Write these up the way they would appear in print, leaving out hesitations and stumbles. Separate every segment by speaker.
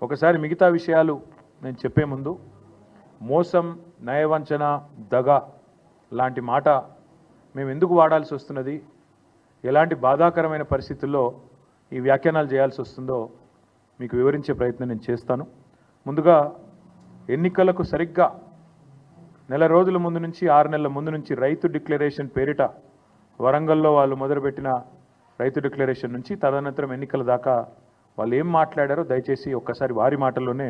Speaker 1: ఒకసారి మిగతా విషయాలు నేను చెప్పే ముందు మోసం, నయవంచన, దగ లాంటి మాట మేము ఎందుకు వాడాల్సి వస్తున్నది, ఎలాంటి బాధాకరమైన పరిస్థితుల్లో ఈ వ్యాఖ్యానాలు చేయాల్సి వస్తుందో మీకు వివరించే ప్రయత్నం నేను చేస్తాను. ముందుగా ఎన్నికలకు సరిగ్గా నెల రోజుల ముందు నుంచి 6 నెలల ముందు నుంచి రైతు డిక్లరేషన్ పేరిట వరంగల్లో వాళ్ళు మొదలుపెట్టిన రైతు డిక్లరేషన్ నుంచి తదనంతరం ఎన్నికల దాకా వాళ్ళు ఏం మాట్లాడారో దయచేసి ఒక్కసారి వారి మాటల్లోనే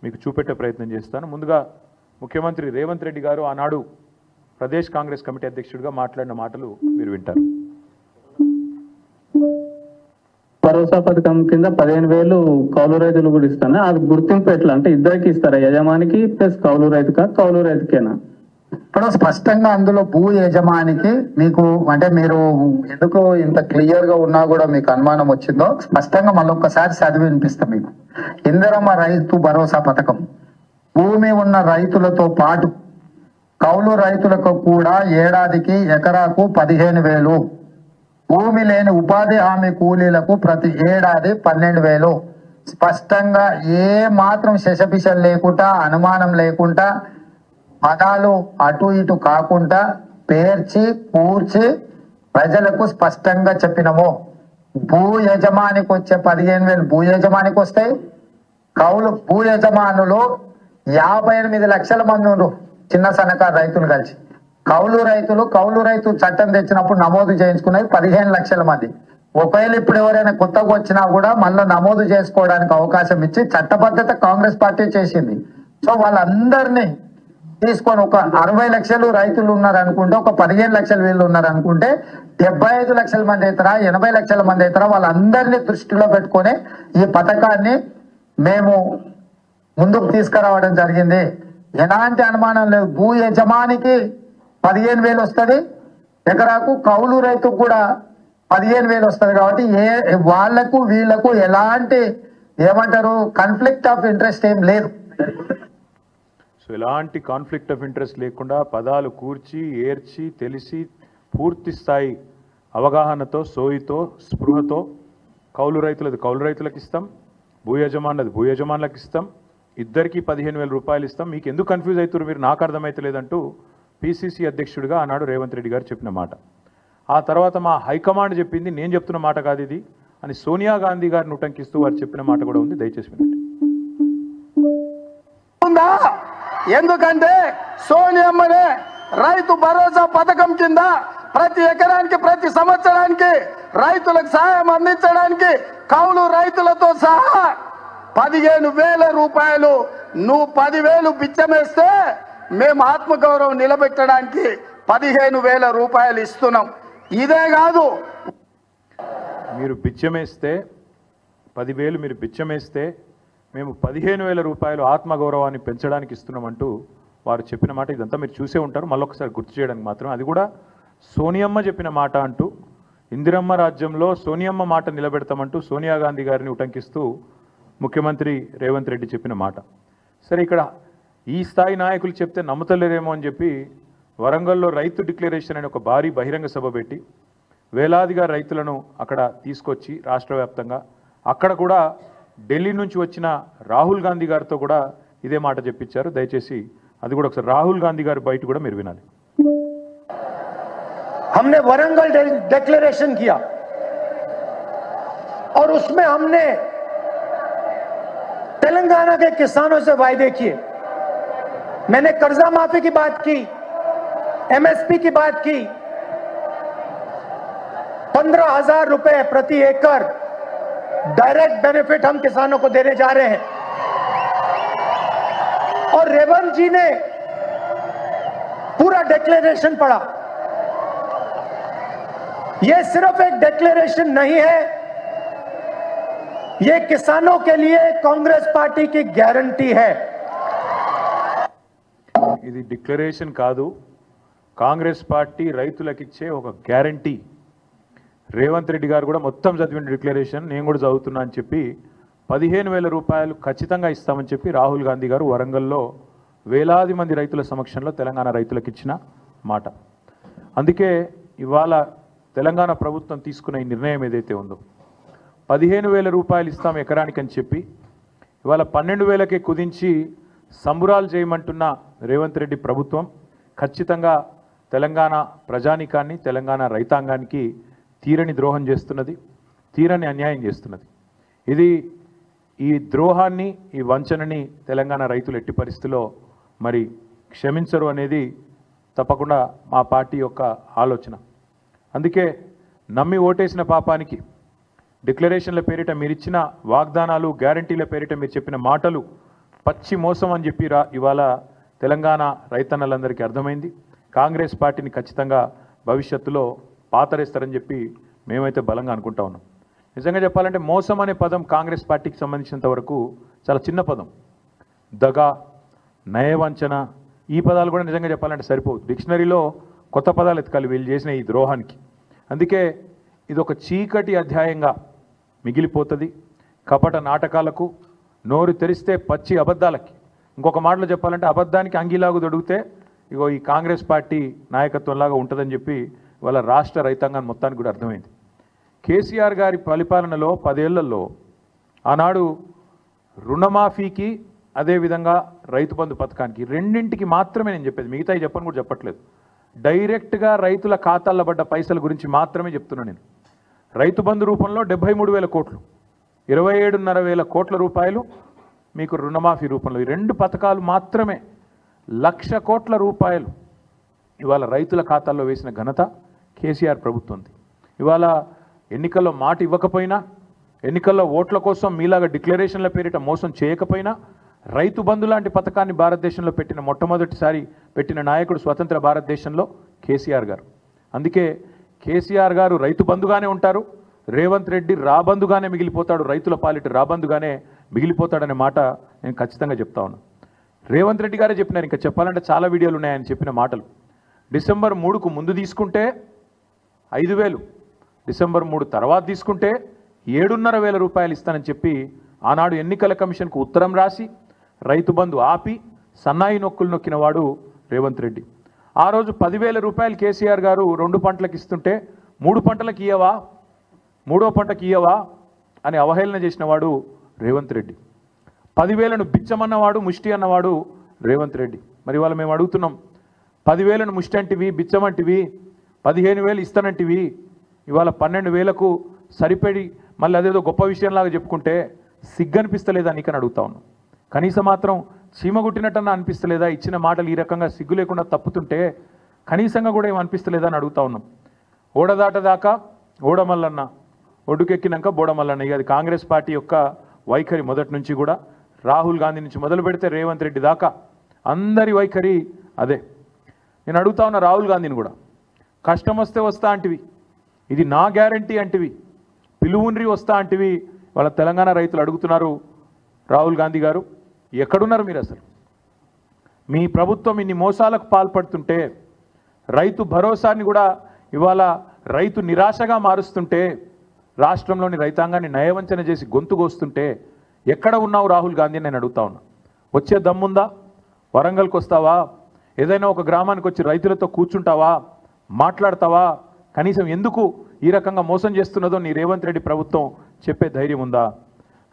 Speaker 1: మీకు చూపెట్టే ప్రయత్నం చేస్తాను. ముందుగా ముఖ్యమంత్రి రేవంత్ రెడ్డి గారు ఆనాడు ప్రదేశ్ కాంగ్రెస్ కమిటీ అధ్యక్షుడిగా మాట్లాడిన మాటలు మీరు వింటారు.
Speaker 2: భరోసా పథకం కింద 15,000 కౌలు రైతులు కూడా ఇస్తాను. అది గుర్తింపు ఎట్లా అంటే ఇద్దరికి ఇస్తారా, యజమానికి ప్లస్ కౌలు రైతుకా, కౌలు రైతుకేనా?
Speaker 3: ఇప్పుడు స్పష్టంగా అందులో భూ యజమానికి మీకు అంటే మీరు ఎందుకు ఇంత క్లియర్ గా ఉన్నా కూడా మీకు అనుమానం వచ్చిందో స్పష్టంగా మళ్ళొక్కసారి చదివి వినిపిస్తాం మీకు. ఇందిరమ్మ రైతు భరోసా పథకం భూమి ఉన్న రైతులతో పాటు కౌలు రైతులకు కూడా ఏడాదికి ఎకరాకు 15,000, భూమి లేని ఉపాధి హామీ కూలీలకు ప్రతి ఏడాది 12,000. స్పష్టంగా ఏ మాత్రం శశపిశం లేకుండా, అనుమానం లేకుండా, పదాలు అటు ఇటు కాకుండా పేర్చి కూర్చి ప్రజలకు స్పష్టంగా చెప్పినము. భూ యజమానికి వచ్చే 15,000 భూ యజమానికి వస్తాయి. భూ యజమానులు 58 లక్షల మంది ఉన్నారు, చిన్న సన్నకారు రైతులు కలిసి. కౌలు రైతు చట్టం తెచ్చినప్పుడు నమోదు చేయించుకునేది 15 లక్షల మంది. ఒకవేళ ఇప్పుడు ఎవరైనా కొత్తగా వచ్చినా కూడా మళ్ళీ నమోదు చేసుకోవడానికి అవకాశం ఇచ్చి చట్టబద్ధత కాంగ్రెస్ పార్టీ చేసింది. సో వాళ్ళందరినీ తీసుకొని ఒక 60 లక్షలు రైతులు ఉన్నారు అనుకుంటే, ఒక 15 లక్షల వీళ్ళు ఉన్నారు అనుకుంటే 75 లక్షల మంది అవుతారా, 80 లక్షల మంది అవుతారా, వాళ్ళందరినీ దృష్టిలో పెట్టుకొని ఈ పథకాన్ని మేము ముందుకు తీసుకురావడం జరిగింది. ఎలాంటి అనుమానం లేదు. భూ యజమానికి 15,000 వస్తుంది ఎకరాకు, కౌలు రైతుకు కూడా 15,000 వస్తుంది. కాబట్టి వాళ్లకు వీళ్లకు ఎలాంటి ఏమంటారు కాన్ఫ్లిక్ట్ ఆఫ్ ఇంట్రెస్ట్ ఏం లేదు.
Speaker 1: సో ఎలాంటి కాన్ఫ్లిక్ట్ ఆఫ్ ఇంట్రెస్ట్ లేకుండా పదాలు కూర్చి ఏర్చి తెలిసి పూర్తి స్థాయి అవగాహనతో, సోయితో, స్పృహతో కౌలు రైతులది కౌలు రైతులకు ఇస్తాం, భూ యజమానులది భూ యజమానులకు ఇస్తాం, ఇద్దరికి 15,000 రూపాయలు ఇస్తాం. మీకు ఎందుకు కన్ఫ్యూజ్ అవుతారు మీరు, నాకు అర్థమైతలేదంటూ పిసిసి అధ్యక్షుడిగా ఆనాడు రేవంత్ రెడ్డి గారు చెప్పిన మాట. ఆ తర్వాత మా హైకమాండ్ చెప్పింది, నేను చెప్తున్న మాట కాదు ఇది అని సోనియా గాంధీ గారిని ఉటంకిస్తూ వారు చెప్పిన మాట కూడా ఉంది. దయచేసి వినండి.
Speaker 4: ఎందుకంటే సోనియమ్మనే రైతు భరోసా పథకం కింద ప్రతి ఎకరానికి ప్రతి సంవత్సరానికి రైతులకు సహాయం అందించడానికి కౌలు రైతులతో సహా 15,000 రూపాయలు, నువ్వు 10,000 బిచ్చమేస్తే మేము ఆత్మగౌరవం నిలబెట్టడానికి 15,000 రూపాయలు ఇస్తున్నాం. ఇదే కాదు,
Speaker 1: మీరు బిచ్చమేస్తే 10,000 మీరు బిచ్చమేస్తే మేము 15,000 రూపాయలు ఆత్మగౌరవాన్ని పెంచడానికి ఇస్తున్నామంటూ వారు చెప్పిన మాట. ఇదంతా మీరు చూసే ఉంటారు, మళ్ళొకసారి గుర్తు చేయడానికి మాత్రం. అది కూడా సోనియమ్మ చెప్పిన మాట అంటూ, ఇందిరమ్మ రాజ్యంలో సోనియమ్మ మాట నిలబెడతామంటూ సోనియా గాంధీ గారిని ఉటంకిస్తూ ముఖ్యమంత్రి రేవంత్ రెడ్డి చెప్పిన మాట. సరే, ఇక్కడ ఈ స్థాయి నాయకులు చెప్తే నమ్ముతలేరేమో అని చెప్పి వరంగల్లో రైతు డిక్లరేషన్ అనే ఒక భారీ బహిరంగ సభ పెట్టి వేలాదిగా రైతులను అక్కడ తీసుకొచ్చి రాష్ట్ర వ్యాప్తంగా అక్కడ కూడా ఢిల్లీ నుంచి వచ్చిన రాహుల్ గాంధీ గారితో కూడా ఇదే మాట చెప్పించారు. దయచేసి అది కూడా ఒకసారి రాహుల్ గాంధీ గారి బయట కూడా మీరు వినాలి.
Speaker 5: हमने वरंगल डिक्लेरेशन किया और उसमें हमने तेलंगाना के किसानों से वायदे किए. मैंने कर्जा माफी की बात की, एमएसपी की बात की, 15,000 रुपए प्रति एकड़ डायरेक्ट बेनिफिट हम किसानों को देने जा रहे हैं. और रेवंत जी ने पूरा डिक्लेरेशन पढ़ा. यह सिर्फ एक डिक्लेरेशन नहीं है, यह किसानों के लिए कांग्रेस पार्टी की गारंटी है.
Speaker 1: ఇది డిక్లరేషన్ కాదు, కాంగ్రెస్ పార్టీ రైతులకిచ్చే ఒక గ్యారంటీ. రేవంత్ రెడ్డి గారు కూడా మొత్తం చదివిన డిక్లరేషన్ నేను కూడా చదువుతున్నా అని చెప్పి 15,000 రూపాయలు ఖచ్చితంగా ఇస్తామని చెప్పి రాహుల్ గాంధీ గారు వరంగల్లో వేలాది మంది రైతుల సమక్షంలో తెలంగాణ రైతులకు ఇచ్చిన మాట. అందుకే ఇవాళ తెలంగాణ ప్రభుత్వం తీసుకున్న ఈ నిర్ణయం ఏదైతే ఉందో 15,000 రూపాయలు ఇస్తాం ఎకరానికి అని చెప్పి ఇవాళ 12,000కే కుదించి సంబురాలు చేయమంటున్న రేవంత్ రెడ్డి ప్రభుత్వం ఖచ్చితంగా తెలంగాణ ప్రజానీకాన్ని తెలంగాణ రైతాంగానికి తీరని ద్రోహం చేస్తున్నది, తీరని అన్యాయం చేస్తున్నది. ఈ ద్రోహాన్ని ఈ వంచనని తెలంగాణ రైతులు ఎట్టి పరిస్థితిలో మరి క్షమించరు అనేది తప్పకుండా మా పార్టీ యొక్క ఆలోచన. అందుకే నమ్మి ఓటేసిన పాపానికి డిక్లరేషన్ల పేరిట మీరు ఇచ్చిన వాగ్దానాలు గ్యారంటీల పేరిట మీరు చెప్పిన మాటలు పచ్చి మోసం అని చెప్పి ఇవాళ తెలంగాణ రైతన్నలందరికీ అర్థమైంది. కాంగ్రెస్ పార్టీని ఖచ్చితంగా భవిష్యత్తులో పాతరేస్తారని చెప్పి మేమైతే బలంగా అనుకుంటా ఉన్నాం. నిజంగా చెప్పాలంటే మోసం అనే పదం కాంగ్రెస్ పార్టీకి సంబంధించినంత వరకు చాలా చిన్న పదం. దగా, నయవంచన ఈ పదాలు కూడా నిజంగా చెప్పాలంటే సరిపోదు. డిక్షనరీలో కొత్త పదాలు ఎతకాలి వీళ్ళు చేసిన ఈ ద్రోహానికి. అందుకే ఇది ఒక చీకటి అధ్యాయంగా మిగిలిపోతుంది. కపట నాటకాలకు, నోరు తెరిస్తే పచ్చి అబద్ధాలకి. ఇంకొక మాటలో చెప్పాలంటే అబద్ధానికి అంగీలాగు దొడిగితే ఇగో ఈ కాంగ్రెస్ పార్టీ నాయకత్వంలాగా ఉంటుందని చెప్పి వాళ్ళ రాష్ట్ర రైతాంగాన్ని మొత్తానికి కూడా అర్థమైంది. కేసీఆర్ గారి పరిపాలనలో 10 ఏళ్లలో ఆనాడు రుణమాఫీకి అదేవిధంగా రైతు బంధు పథకానికి రెండింటికి మాత్రమే నేను చెప్పేది, మిగతాయి చెప్పని కూడా చెప్పట్లేదు. డైరెక్ట్గా రైతుల ఖాతాల్లో పడ్డ పైసల గురించి మాత్రమే చెప్తున్నాను నేను. రైతు బంధు రూపంలో 73,000 కోట్లు, 27,500 కోట్ల రూపాయలు మీకు రుణమాఫీ రూపంలో. ఈ 2 పథకాలు మాత్రమే 1,00,000 కోట్ల రూపాయలు ఇవాళ రైతుల ఖాతాల్లో వేసిన ఘనత కేసీఆర్ ప్రభుత్వంది. ఇవాళ ఎన్నికల్లో మాట ఇవ్వకపోయినా, ఎన్నికల్లో ఓట్ల కోసం మీలాగా డిక్లరేషన్ల పేరిట మోసం చేయకపోయినా రైతు బంధు లాంటి పథకాన్ని భారతదేశంలో పెట్టిన మొట్టమొదటిసారి పెట్టిన నాయకుడు స్వతంత్ర భారతదేశంలో కేసీఆర్ గారు. అందుకే కేసీఆర్ గారు రైతు బంధుగానే ఉంటారు, రేవంత్ రెడ్డి రాబందుగానే మిగిలిపోతాడు, రైతుల పాలిట రాబందుగానే మిగిలిపోతాడనే మాట నేను ఖచ్చితంగా చెప్తా ఉన్నాను. రేవంత్ రెడ్డి గారే చెప్పినారు, ఇంకా చెప్పాలంటే చాలా వీడియోలు ఉన్నాయని చెప్పిన మాటలు. డిసెంబర్ 3కు ముందు తీసుకుంటే 5,000, డిసెంబర్ 3 తర్వాత తీసుకుంటే 7,500 రూపాయలు ఇస్తానని చెప్పి ఆనాడు ఎన్నికల కమిషన్కు ఉత్తరం రాసి రైతు బంధు ఆపి సన్నాయి నొక్కులు నొక్కిన వాడు రేవంత్ రెడ్డి. ఆ రోజు 10,000 రూపాయలు కేసీఆర్ గారు 2 పంటలకు ఇస్తుంటే 3 పంటలకు ఇయ్యవా, 3వ పంటకి ఇయ్యవా అని అవహేళన చేసిన వాడు రేవంత్ రెడ్డి. 10,000ను బిచ్చమన్నవాడు, ముష్టి అన్నవాడు రేవంత్ రెడ్డి. మరి ఇవాళ మేము అడుగుతున్నాం, 10,000ను ముష్టి అంటివి, బిచ్చమంటివి, 15,000 ఇస్తానంటివి, ఇవాళ 12,000కు సరిపడి మళ్ళీ అదేదో గొప్ప విషయంలాగా చెప్పుకుంటే సిగ్గనిపిస్తలేదా నీకని అడుగుతా ఉన్నాం. కనీసం మాత్రం చీమగుట్టినట్టన్నా అనిపిస్తలేదా? ఇచ్చిన మాటలు ఈ రకంగా సిగ్గు లేకుండా తప్పుతుంటే కనీసంగా కూడా ఏం అనిపిస్తలేదా అని అడుగుతా ఉన్నాం. ఓడదాటదాకా ఓడమల్లన్న, ఒడ్డుకెక్కినాక బోడమల్లన్న. ఇక అది కాంగ్రెస్ పార్టీ యొక్క వైఖరి మొదటి నుంచి కూడా. రాహుల్ గాంధీ నుంచి మొదలు పెడితే రేవంత్ రెడ్డి దాకా అందరి వైఖరి అదే. నేను అడుగుతా ఉన్నా రాహుల్ గాంధీని కూడా, కష్టం వస్తే వస్తా అంటివి, ఇది నా గ్యారంటీ అంటివి, పిలువుండ్రి వస్తా అంటివి. వాళ్ళ తెలంగాణ రైతులు అడుగుతున్నారు, రాహుల్ గాంధీ గారు ఎక్కడున్నారు మీరు? అసలు మీ ప్రభుత్వం ఇన్ని మోసాలకు పాల్పడుతుంటే, రైతు భరోసాని కూడా ఇవాళ రైతు నిరాశగా మారుస్తుంటే, రాష్ట్రంలోని రైతాంగాన్ని నయవంచన చేసి గొంతుకొస్తుంటే ఎక్కడ ఉన్నావు రాహుల్ గాంధీ నేను అడుగుతా ఉన్నా. వచ్చే దమ్ముందా? వరంగల్కి వస్తావా? ఏదైనా ఒక గ్రామానికి వచ్చి రైతులతో కూర్చుంటావా? మాట్లాడతావా? కనీసం ఎందుకు ఈ రకంగా మోసం చేస్తున్నదో నీ రేవంత్ రెడ్డి ప్రభుత్వం చెప్పే ధైర్యం ఉందా?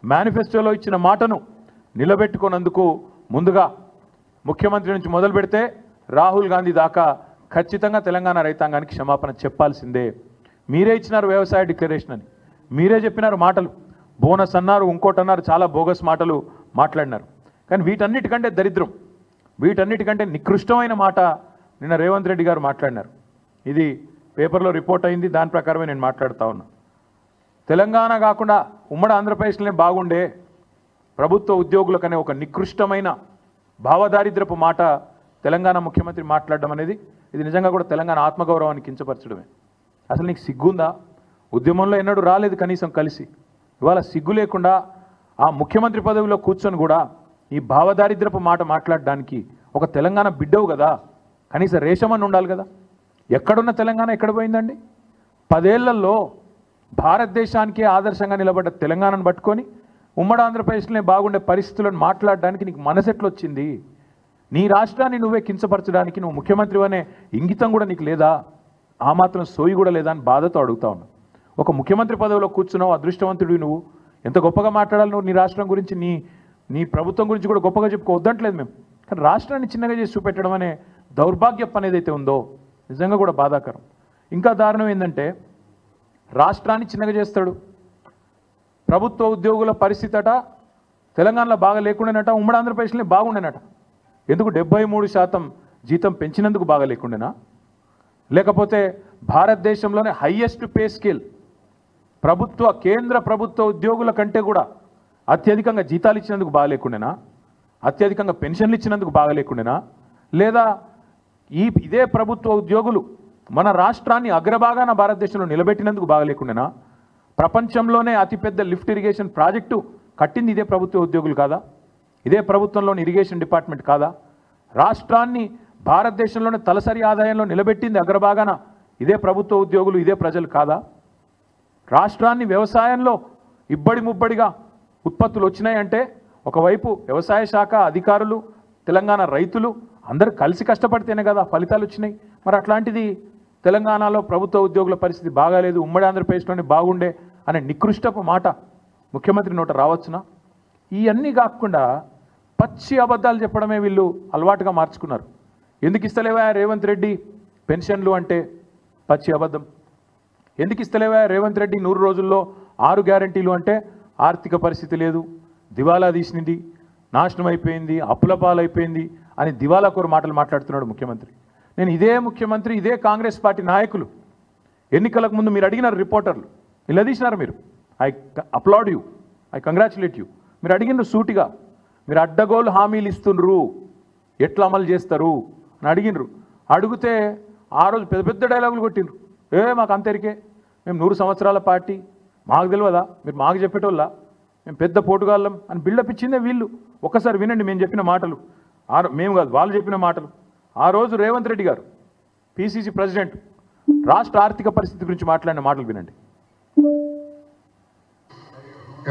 Speaker 1: మేనిఫెస్టోలో ఇచ్చిన మాటను నిలబెట్టుకున్నందుకు ముందుగా ముఖ్యమంత్రి నుంచి మొదలు పెడితే రాహుల్ గాంధీ దాకా ఖచ్చితంగా తెలంగాణ రైతాంగానికి క్షమాపణ చెప్పాల్సిందే. మీరే ఇచ్చినారు వ్యవసాయ డిక్లరేషన్ అని, మీరే చెప్పినారు మాటలు, బోనస్ అన్నారు, ఇంకోటి అన్నారు, చాలా బోగస్ మాటలు మాట్లాడినారు. కానీ వీటన్నిటికంటే దరిద్రం, వీటన్నిటికంటే నికృష్టమైన మాట నిన్న రేవంత్ రెడ్డి గారు మాట్లాడినారు. ఇది పేపర్లో రిపోర్ట్ అయింది, దాని ప్రకారమే నేను మాట్లాడుతూ ఉన్నా. తెలంగాణ కాకుండా ఉమ్మడి ఆంధ్రప్రదేశ్లోనే బాగుండే ప్రభుత్వ ఉద్యోగులకనే ఒక నికృష్టమైన భావదారిద్రపు మాట తెలంగాణ ముఖ్యమంత్రి మాట్లాడడం అనేది ఇది నిజంగా కూడా తెలంగాణ ఆత్మగౌరవాన్ని కించపరచడమే. అసలు నీకు సిగ్గుందా? ఉద్యమంలో ఎన్నడూ రాలేదు కనీసం కలిసి, ఇవాళ సిగ్గు లేకుండా ఆ ముఖ్యమంత్రి పదవిలో కూర్చొని కూడా ఈ భావదారిద్రపు మాట మాట్లాడడానికి ఒక తెలంగాణ బిడ్డవు కదా, కనీసం రేషమని ఉండాలి కదా. ఎక్కడున్న తెలంగాణ ఎక్కడ పోయిందండి? 10 ఏళ్లలో భారతదేశానికే ఆదర్శంగా నిలబడ్డ తెలంగాణను పట్టుకొని ఉమ్మడి ఆంధ్రప్రదేశ్లోనే బాగుండే పరిస్థితులను మాట్లాడడానికి నీకు మనసెట్లు వచ్చింది? నీ రాష్ట్రాన్ని నువ్వే కించపరచడానికి నువ్వు ముఖ్యమంత్రి అనే ఇంగితం కూడా నీకు లేదా? ఆ మాత్రం సోయి కూడా లేదా అని బాధతో అడుగుతా ఉన్నా. ఒక ముఖ్యమంత్రి పదవిలో కూర్చున్నావు, అదృష్టవంతుడివి నువ్వు. ఎంత గొప్పగా మాట్లాడాలి నువ్వు నీ రాష్ట్రం గురించి, నీ ప్రభుత్వం గురించి కూడా గొప్పగా చెప్పుకోవద్దంటలేదు మేము. కానీ రాష్ట్రాన్ని చిన్నగా చేసి చూపెట్టడం అనే దౌర్భాగ్యం అనేది అయితే ఉందో నిజంగా కూడా బాధాకరం. ఇంకా దారుణం ఏంటంటే రాష్ట్రాన్ని చిన్నగా చేస్తాడు. ప్రభుత్వ ఉద్యోగుల పరిస్థితి అట తెలంగాణలో బాగా లేకుండానట, ఉమ్మడి ఆంధ్రప్రదేశ్లో బాగుండేనట. ఎందుకు 73% జీతం పెంచినందుకు బాగా లేకుండేనా, లేకపోతే భారతదేశంలోనే హైయెస్ట్ పే స్కేల్ కేంద్ర ప్రభుత్వ ఉద్యోగుల కంటే కూడా అత్యధికంగా జీతాలు ఇచ్చినందుకు బాగా లేకుండేనా, అత్యధికంగా పెన్షన్లు ఇచ్చినందుకు బాగా లేకుండేనా, లేదా ఇదే ప్రభుత్వ ఉద్యోగులు మన రాష్ట్రాన్ని అగ్రభాగాన భారతదేశంలో నిలబెట్టినందుకు బాగా లేకుండేనా, ప్రపంచంలోనే అతిపెద్ద లిఫ్ట్ ఇరిగేషన్ ప్రాజెక్టు కట్టింది ఇదే ప్రభుత్వ ఉద్యోగులు కాదా, ఇదే ప్రభుత్వంలోని ఇరిగేషన్ డిపార్ట్మెంట్ కాదా, రాష్ట్రాన్ని భారతదేశంలోనే తలసరి ఆదాయంలో నిలబెట్టింది అగ్రభాగాన ఇదే ప్రభుత్వ ఉద్యోగులు, ఇదే ప్రజలు కాదా, రాష్ట్రాన్ని వ్యవసాయంలో ఇబ్బడి ముబ్బడిగా ఉత్పత్తులు వచ్చినాయంటే ఒకవైపు వ్యవసాయ శాఖ అధికారులు, తెలంగాణ రైతులు అందరూ కలిసి కష్టపడితేనే కదా ఫలితాలు వచ్చినాయి. మరి అట్లాంటిది తెలంగాణలో ప్రభుత్వ ఉద్యోగుల పరిస్థితి బాగాలేదు, ఉమ్మడి ఆంధ్రప్రదేశ్లోనే బాగుండే అనే నికృష్టపు మాట ముఖ్యమంత్రి నోట రావచ్చునా? ఇవన్నీ కాకుండా పచ్చి అబద్ధాలు చెప్పడమే వీళ్ళు అలవాటుగా మార్చుకున్నారు. ఎందుకు ఇస్తలేవా రేవంత్ రెడ్డి పెన్షన్లు అంటే పచ్చి అబద్ధం. ఎందుకు ఇస్తలేవా రేవంత్ రెడ్డి 100 రోజుల్లో 6 గ్యారంటీలు అంటే ఆర్థిక పరిస్థితి లేదు, దివాలా తీసినది, నాశనం అయిపోయింది, అప్పుల పాలైపోయింది అని దివాలా కోరు మాటలు మాట్లాడుతున్నాడు ముఖ్యమంత్రి. నేను ఇదే ముఖ్యమంత్రి, ఇదే కాంగ్రెస్ పార్టీ నాయకులు ఎన్నికలకు ముందు మీరు అడిగినారు, రిపోర్టర్లు నిలదీసినారు. మీరు I applaud you, I congratulate you. మీరు అడిగినారు సూటిగా, మీరు అడ్డగోలు హామీలు ఇస్తుండ్రు, ఎట్లా అమలు చేస్తారు అని అడిగినరు. అడిగితే ఆ రోజు పెద్ద పెద్ద డైలాగులు కొట్టిండ్రు. మాకు అంతరికే, మేము 100 సంవత్సరాల పార్టీ, మాకు తెలియదా, మీరు మాకు చెప్పేటోళ్ళ, మేము పెద్ద పోటుగాళ్ళం అని బిల్డప్ ఇచ్చిందే వీళ్ళు. ఒక్కసారి వినండి మేము చెప్పిన మాటలు, మేము కాదు వాళ్ళు చెప్పిన మాటలు. ఆ రోజు రేవంత్ రెడ్డి గారు పిసిసి ప్రెసిడెంట్ రాష్ట్ర ఆర్థిక పరిస్థితి గురించి మాట్లాడిన మాటలు వినండి.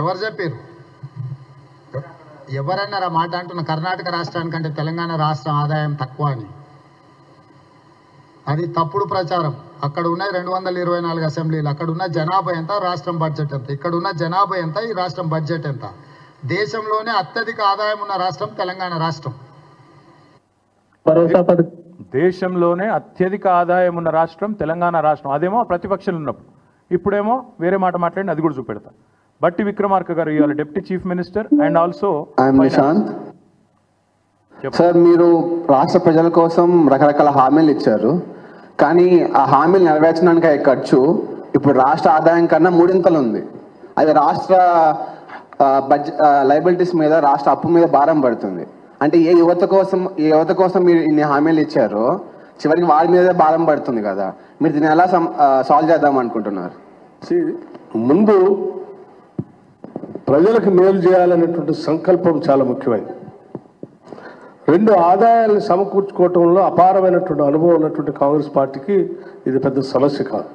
Speaker 3: ఎవరు చెప్పారు? ఎవరన్నారు ఆ మాట? అంటున్న కర్ణాటక రాష్ట్రానికంటే తెలంగాణ రాష్ట్రం ఆదాయం తక్కువ అని. అది తప్పుడు ప్రచారం. అక్కడ ఉన్న 224 అసెంబ్లీలు, అక్కడ ఉన్న జనాభా ఎంత, రాష్ట్రం బడ్జెట్ ఎంత, ఇక్కడ ఉన్న జనాభా ఎంత, ఈ రాష్ట్రం బడ్జెట్ ఎంత. దేశంలోనే అత్యధిక ఆదాయం ఉన్న రాష్ట్రం తెలంగాణ రాష్ట్రం.
Speaker 1: దేశంలోనే అత్యధిక ఆదాయం ఉన్న రాష్ట్రం తెలంగాణ రాష్ట్రం. అదేమో ప్రతిపక్షాలు ఉన్నప్పుడు, ఇప్పుడేమో వేరే మాట మాట్లాడి అది కూడా చూపెడతా. బట్టి విక్రమార్క గారు ఇవాళ deputy chief minister and also
Speaker 6: Nishant sir, మీరు రాష్ట్ర ప్రజల కోసం రకరకాల హామీలు ఇచ్చారు, కానీ ఆ హామీలు నెరవేర్చడానికి అయ్యే ఖర్చు ఇప్పుడు రాష్ట్ర ఆదాయం కన్నా 3 ఉంది. అది రాష్ట్ర లయబిలిటీస్ మీద, రాష్ట్ర అప్పు మీద భారం పడుతుంది. అంటే ఏ యువత కోసం మీరు ఇన్ని హామీలు ఇచ్చారో చివరికి వారి మీద భారం పడుతుంది కదా. మీరు దీన్ని ఎలా సాల్వ్ చేద్దాం అనుకుంటున్నారు?
Speaker 7: ముందు ప్రజలకు మేలు చేయాలనేటువంటి సంకల్పం చాలా ముఖ్యమైనది. 2 ఆదాయాలను సమకూర్చుకోవటంలో అపారమైనటువంటి అనుభవం ఉన్నటువంటి కాంగ్రెస్ పార్టీకి ఇది పెద్ద సమస్య కాదు.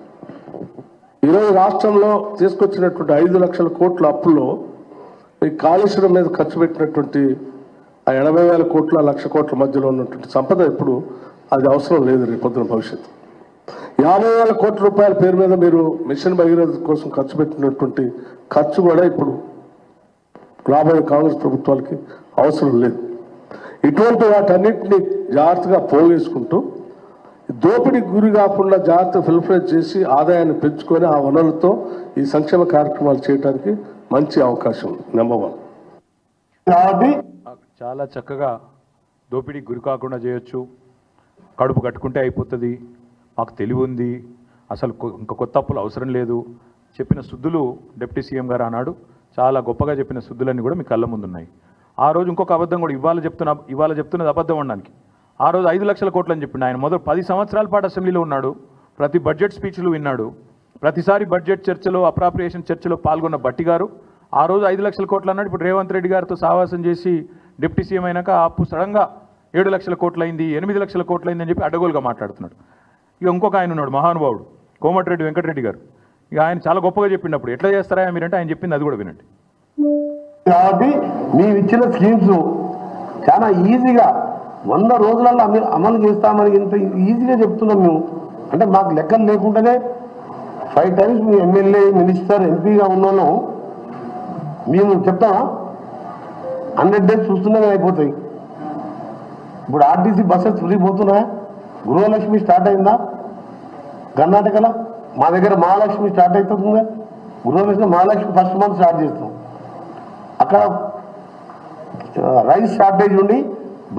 Speaker 7: ఈరోజు రాష్ట్రంలో తీసుకొచ్చినటువంటి 5 లక్షల కోట్ల అప్పుల్లో ఈ కాళేశ్వరం మీద ఖర్చు పెట్టినటువంటి ఆ 80,000 కోట్ల 1,00,000 కోట్ల మధ్యలో ఉన్నటువంటి సంపద ఇప్పుడు అది అవసరం లేదు. రేపు పొద్దున భవిష్యత్తు 50,000 కోట్ల రూపాయల పేరు మీద మీరు మిషన్ భగీరథ కోసం ఖర్చు పెట్టినటువంటి ఖర్చు కూడా ఇప్పుడు రాబోయే కాంగ్రెస్ ప్రభుత్వాలకి అవసరం లేదు. ఇటువంటి వాటన్నిటిని జాగ్రత్తగా పోగేసుకుంటూ దోపిడీకి గురి కాకుండా జాగ్రత్త ఫిల్ఫ్రేజ్ చేసి ఆదాయాన్ని పెంచుకొని ఆ వనరులతో ఈ సంక్షేమ కార్యక్రమాలు చేయడానికి మంచి అవకాశం ఉంది. నెంబర్ 1.
Speaker 1: చాలా చక్కగా దోపిడీకి గురి కాకుండా చేయొచ్చు, కడుపు కట్టుకుంటే అయిపోతుంది, మాకు తెలివి ఉంది, అసలు ఇంకా కొత్త అప్పులు అవసరం లేదు చెప్పిన సుద్దులు డిప్యూటీ సీఎం గారు అన్నాడు. చాలా గొప్పగా చెప్పిన సుద్దులన్నీ కూడా మీ కళ్ళ ముందున్నాయి. ఆ రోజు ఇంకొక అబద్ధం కూడా ఇవాళ చెప్తున్నది అబద్ధం అనడానికి. ఆ రోజు 5 లక్షల కోట్లు అని చెప్పిండు. ఆయన మొదలు 10 సంవత్సరాల పాటు అసెంబ్లీలో ఉన్నాడు, ప్రతి బడ్జెట్ స్పీచ్లు విన్నాడు, ప్రతిసారి బడ్జెట్ చర్చలో అప్రాప్రియేషన్ చర్చలో పాల్గొన్న బట్టి గారు ఆ రోజు 5 లక్షల కోట్లు అన్నాడు. ఇప్పుడు రేవంత్ రెడ్డి గారితో సావాసం చేసి డిప్యూటీ సీఎం అయినాక అప్పు సడన్గా 7 లక్షల కోట్లు అయింది, 8 లక్షల కోట్లు అయింది అని చెప్పి అడ్డగోలుగా మాట్లాడుతున్నాడు. ఇక ఇంకొక ఆయన ఉన్నాడు మహానుభావుడు కోమటిరెడ్డి వెంకటరెడ్డి గారు. ఇక ఆయన చాలా గొప్పగా చెప్పిండప్పుడు ఎట్లా చేస్తారా మీరంటే ఆయన చెప్పింది అది కూడా వినండి.
Speaker 8: కాబట్టి మేము ఇచ్చిన స్కీమ్స్ చాలా ఈజీగా 100 రోజులలో అమలు చేస్తామని ఇంత ఈజీగా చెప్తున్నాం మేము. అంటే మాకు లెక్కలు లేకుండానే 5 times మీ ఎమ్మెల్యే మినిస్టర్ ఎంపీగా ఉన్నాను మేము చెప్తామా 100 days చూస్తూనే అయిపోతాయి. ఇప్పుడు ఆర్టీసీ బస్సెస్ ఫ్రీ పోతున్నాయా? గృహలక్ష్మి స్టార్ట్ అయిందా? కర్ణాటకలో మా దగ్గర మహాలక్ష్మి స్టార్ట్ అవుతుందా? గృహలక్ష్మి మహాలక్ష్మి ఫస్ట్ మంత్ స్టార్ట్ చేస్తాం. అక్కడ రైస్ షార్టేజ్ ఉండి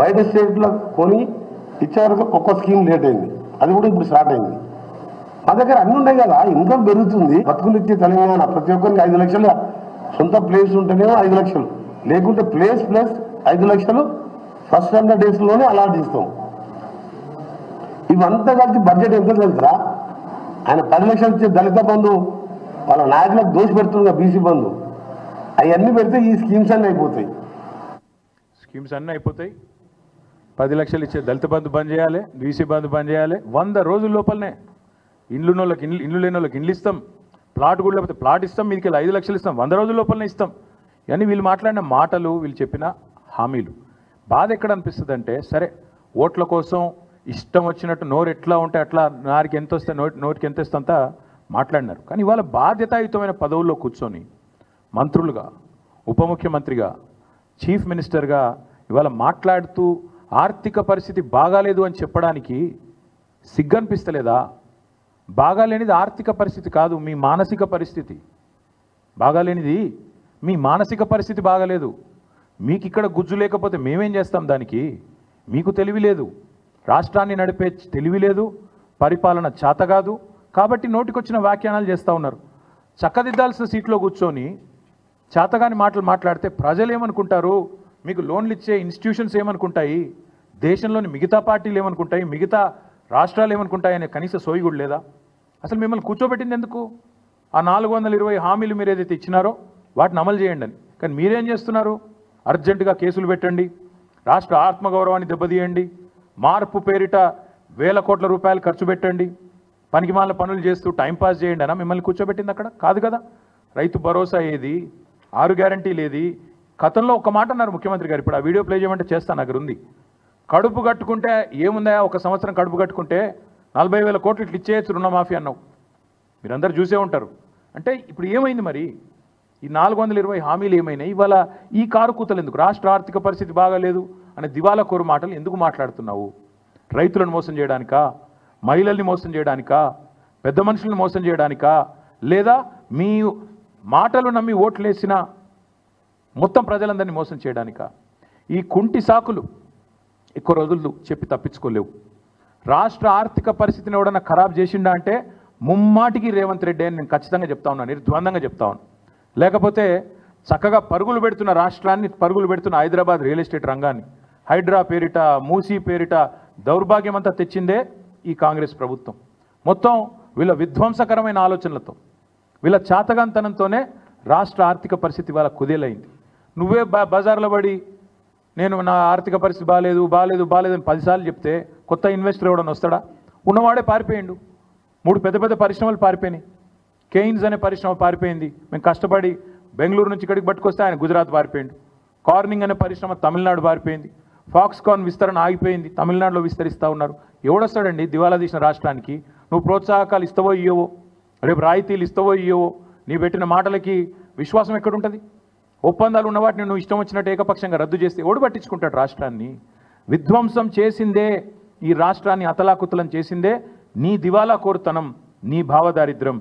Speaker 8: బయట స్టేట్లో కొని ఇచ్చే వరకు ఒక్క స్కీమ్ లేట్ అయింది, అది కూడా ఇప్పుడు స్టార్ట్ అయింది. మా దగ్గర అన్ని ఉన్నాయి కదా, ఇన్కమ్ పెరుగుతుంది. బతుకునిచ్చే తెలంగాణ ప్రతి ఒక్కరికి 5 లక్షలు సొంత ప్లేస్ ఉంటేనేమో 5 లక్షలు, లేకుంటే ప్లేస్ ప్లస్ 5 లక్షలు ఫస్ట్ 100 days లోనే అలాట్ ఇస్తాం. ఇవంతా కలిసి బడ్జెట్ ఎంత తెలుసా? ఆయన 10 లక్షలు ఇచ్చే దళిత బంధు వాళ్ళ నాయకులకు దోషి పెడుతుంది, బీసీ బంధు అవన్నీ పెడితే ఈ స్కీమ్స్ అన్నీ అయిపోతాయి.
Speaker 1: స్కీమ్స్ అన్నీ అయిపోతాయి. 10 లక్షలు ఇచ్చే దళిత బంధు బంద్ చేయాలి, బీసీ బంధు బంద్ చేయాలి. 100 రోజుల లోపలనే ఇండ్లు ఉన్నోళ్ళకి ఇండ్లు లేని వాళ్ళకి ఇండ్లు ఇస్తాం, ప్లాట్ కూడా లేకపోతే ప్లాట్ ఇస్తాం, మీదికి 5 లక్షలు ఇస్తాం, 100 రోజుల లోపలనే ఇస్తాం. ఇవన్నీ వీళ్ళు మాట్లాడిన మాటలు, వీళ్ళు చెప్పిన హామీలు. బాధ ఎక్కడ అనిపిస్తుంది అంటే, సరే ఓట్ల కోసం ఇష్టం వచ్చినట్టు నోరు ఎట్లా ఉంటే అట్లా, నారికి ఎంత వస్తే నోటికి ఎంత ఇస్తంతా మాట్లాడినారు. కానీ ఇవాళ బాధ్యతాయుతమైన పదవుల్లో కూర్చొని మంత్రులుగా, ఉప ముఖ్యమంత్రిగా, చీఫ్ మినిస్టర్గా ఇవాళ మాట్లాడుతూ ఆర్థిక పరిస్థితి బాగాలేదు అని చెప్పడానికి సిగ్గనిపిస్తలేదా? బాగాలేనిది ఆర్థిక పరిస్థితి కాదు, మీ మానసిక పరిస్థితి. బాగాలేనిది మీ మానసిక పరిస్థితి బాగాలేదు. మీకు ఇక్కడ గుజ్జు లేకపోతే మేమేం చేస్తాం దానికి? మీకు తెలివి లేదు, రాష్ట్రాన్ని నడిపే తెలివి లేదు, పరిపాలన చేత కాదు. కాబట్టి నోటికొచ్చిన వ్యాఖ్యానాలు చేస్తూ ఉన్నారు. చక్కదిద్దాల్సిన సీట్లో కూర్చొని చేతగాని మాటలు మాట్లాడితే ప్రజలు ఏమనుకుంటారు? మీకు లోన్లు ఇచ్చే ఇన్స్టిట్యూషన్స్ ఏమనుకుంటాయి? దేశంలోని మిగతా పార్టీలు ఏమనుకుంటాయి? మిగతా రాష్ట్రాలు ఏమనుకుంటాయి అనే కనీస సోయి కూడా లేదా? అసలు మిమ్మల్ని కూర్చోబెట్టింది ఎందుకు? ఆ 420 హామీలు మీరు ఏదైతే ఇచ్చినారో వాటిని అమలు చేయండి అని. కానీ మీరేం చేస్తున్నారు? అర్జెంటుగా కేసులు పెట్టండి, రాష్ట్ర ఆత్మగౌరవాన్ని దెబ్బతీయండి, మార్పు పేరిట వేల కోట్ల రూపాయలు ఖర్చు పెట్టండి, పనికిమాల పనులు చేస్తూ టైంపాస్ చేయండి అనా మిమ్మల్ని కూర్చోబెట్టింది? అక్కడ కాదు కదా. రైతు భరోసా ఏది, 6 గ్యారంటీలు ఏది? గతంలో ఒక మాట అన్నారు ముఖ్యమంత్రి గారు, ఇప్పుడు ఆ వీడియో ప్లే చేయమంటే చేస్తాను, దగ్గర ఉంది. కడుపు కట్టుకుంటే ఏముందా, 1 సంవత్సరం కడుపు కట్టుకుంటే 40,000 కోట్లు ఇట్లా ఇచ్చేయచ్చు రుణమాఫీ అన్నావు. మీరందరూ చూసే ఉంటారు. అంటే ఇప్పుడు ఏమైంది మరి? ఈ 420 హామీలు ఏమైనాయి? ఇవాళ ఈ కారు కూతలు ఎందుకు? రాష్ట్ర ఆర్థిక పరిస్థితి బాగాలేదు అనే దివాలా కోరు మాటలు ఎందుకు మాట్లాడుతున్నావు? రైతులను మోసం చేయడానికా? మహిళల్ని మోసం చేయడానికా? పెద్ద మనుషులను మోసం చేయడానికా? లేదా మీ మాటలు నమ్మి ఓట్లేసిన మొత్తం ప్రజలందరినీ మోసం చేయడానికా? ఈ కుంటి సాకులు ఎక్కువ రోజులు చెప్పి తప్పించుకోలేవు. రాష్ట్ర ఆర్థిక పరిస్థితిని ఎవడన్నా ఖరాబ్ చేసిండా అంటే ముమ్మాటికి రేవంత్ రెడ్డి అని నేను ఖచ్చితంగా చెప్తా ఉన్నాను, నిర్ద్వందంగా చెప్తా ఉన్నాను. లేకపోతే చక్కగా పరుగులు పెడుతున్న రాష్ట్రాన్ని, పరుగులు పెడుతున్న హైదరాబాద్ రియల్ ఎస్టేట్ రంగాన్ని, హైడ్రా పేరిట, మూసీ పేరిట దౌర్భాగ్యం అంతా తెచ్చిందే ఈ కాంగ్రెస్ ప్రభుత్వం. మొత్తం వీళ్ళ విధ్వంసకరమైన ఆలోచనలతో, వీళ్ళ చాతగాంతనంతోనే రాష్ట్ర ఆర్థిక పరిస్థితి వాళ్ళ కుదేలైంది. నువ్వే బజార్లో పడి నేను నా ఆర్థిక పరిస్థితి బాగాలేదు బాగాలేదు బాగాలేదు అని 10 సార్లు చెప్తే కొత్త ఇన్వెస్టర్ ఎవడన్నా వస్తాడా? ఉన్నవాడే పారిపోయిండు. 3 పెద్ద పెద్ద పరిశ్రమలు పారిపోయినాయి. కెయిన్స్ అనే పరిశ్రమ పారిపోయింది. మేము కష్టపడి బెంగళూరు నుంచి ఇక్కడికి పట్టుకొస్తే ఆయన గుజరాత్ పారిపోయిండు. కార్నింగ్ అనే పరిశ్రమ తమిళనాడు పారిపోయింది. ఫాక్స్కాన్ విస్తరణ ఆగిపోయింది, తమిళనాడులో విస్తరిస్తూ ఉన్నారు. ఎవడొస్తాడండి దివాలా తీసిన రాష్ట్రానికి? నువ్వు ప్రోత్సాహకాలు ఇస్తావో ఇయ్యవో, రేపు రాయితీలు ఇస్తావో ఇయ్యవో, నీ పెట్టిన మాటలకి విశ్వాసం ఎక్కడుంటుంది? ఒప్పందాలు ఉన్న వాటిని నువ్వు ఇష్టం వచ్చినట్టు ఏకపక్షంగా రద్దు చేస్తే ఎవడు పట్టించుకుంటాడు? రాష్ట్రాన్ని విధ్వంసం చేసిందే, ఈ రాష్ట్రాన్ని అతలాకుతలం చేసిందే నీ దివాలా కోరుతనం, నీ భావదారిద్ర్యం.